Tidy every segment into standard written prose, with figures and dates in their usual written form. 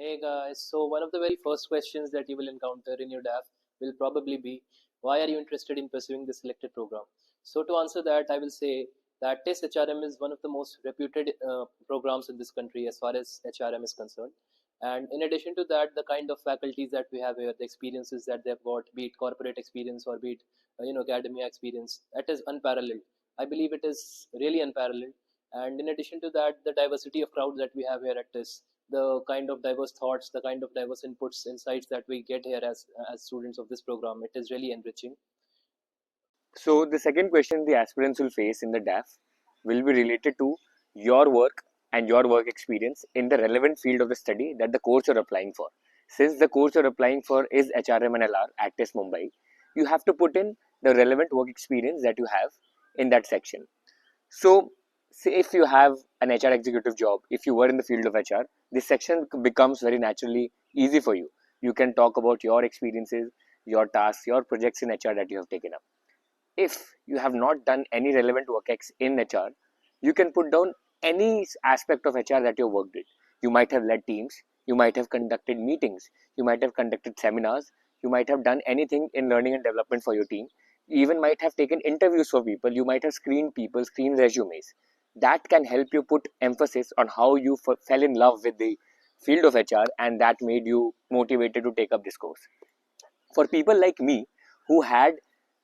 Hey guys, so one of the very first questions that you will encounter in your DAF will probably be, why are you interested in pursuing the selected program? So to answer that, I will say that TISS HRM is one of the most reputed programs in this country as far as HRM is concerned. And in addition to that, the kind of faculties that we have here, the experiences that they've got, be it corporate experience or be it academia experience, that is unparalleled. I believe it is really unparalleled. And in addition to that, the diversity of crowd that we have here at TISS, the kind of diverse thoughts, the kind of diverse inputs, insights that we get here as students of this program, it is really enriching. So the second question the aspirants will face in the DAF will be related to your work and your work experience in the relevant field of the study that the course you're applying for. Since the course you're applying for is HRM and LR at TISS Mumbai, you have to put in the relevant work experience that you have in that section. So, say if you have an HR executive job, if you were in the field of HR, this section becomes very naturally easy for you. You can talk about your experiences, your tasks, your projects in HR that you have taken up. If you have not done any relevant work in HR, you can put down any aspect of HR that you worked with. You might have led teams, you might have conducted meetings, you might have conducted seminars, you might have done anything in learning and development for your team, you even might have taken interviews for people, you might have screened people, screened resumes. That can help you put emphasis on how you fell in love with the field of HR and that made you motivated to take up this course. For people like me who had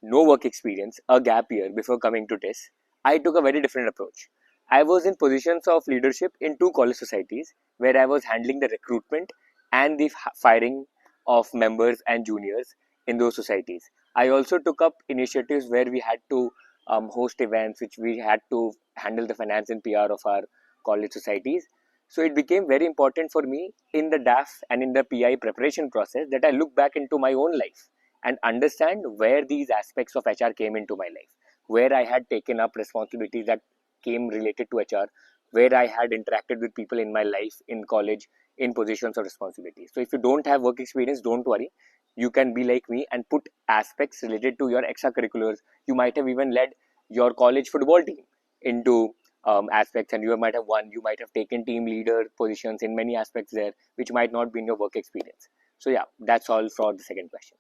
no work experience, a gap year before coming to TISS, I took a very different approach. I was in positions of leadership in two college societies where I was handling the recruitment and the firing of members and juniors in those societies. I also took up initiatives where we had to host events, which we had to handle the finance and PR of our college societies. So it became very important for me in the DAF and in the PI preparation process that I look back into my own life and understand where these aspects of HR came into my life, where I had taken up responsibilities that came related to HR, where I had interacted with people in my life, in college, in positions of responsibility. So if you don't have work experience, don't worry. You can be like me and put aspects related to your extracurriculars. You might have even led your college football team into aspects, and you might have won. You might have taken team leader positions in many aspects there, which might not be in your work experience. So yeah, that's all for the second question.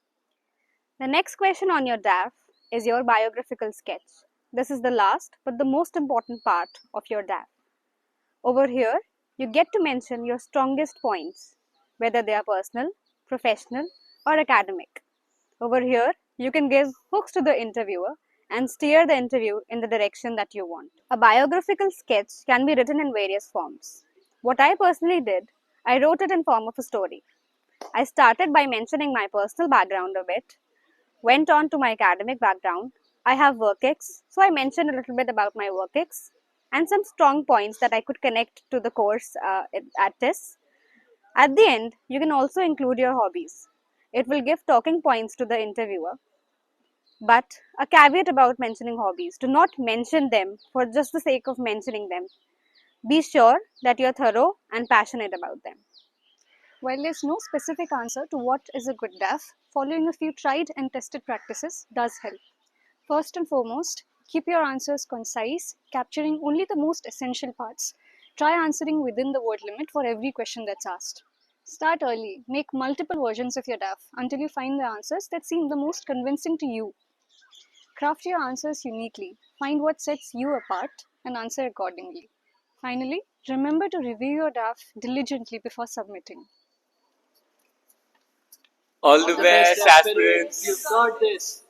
The next question on your DAF is your biographical sketch. This is the last but the most important part of your DAF. Over here, you get to mention your strongest points, whether they are personal, professional, or academic. Over here, you can give hooks to the interviewer and steer the interview in the direction that you want. A biographical sketch can be written in various forms. What I personally did, I wrote it in form of a story. I started by mentioning my personal background a bit, went on to my academic background. I have work ex, so I mentioned a little bit about my work ex and some strong points that I could connect to the course at TISS. At the end, you can also include your hobbies. It will give talking points to the interviewer. But a caveat about mentioning hobbies, do not mention them for just the sake of mentioning them. Be sure that you're thorough and passionate about them. While there's no specific answer to what is a good DAF, following a few tried and tested practices does help. First and foremost, keep your answers concise, capturing only the most essential parts. Try answering within the word limit for every question that's asked. Start early, make multiple versions of your DAF until you find the answers that seem the most convincing to you. Craft your answers uniquely, find what sets you apart, and answer accordingly. Finally, remember to review your DAF diligently before submitting. All the best, aspirants! You got this!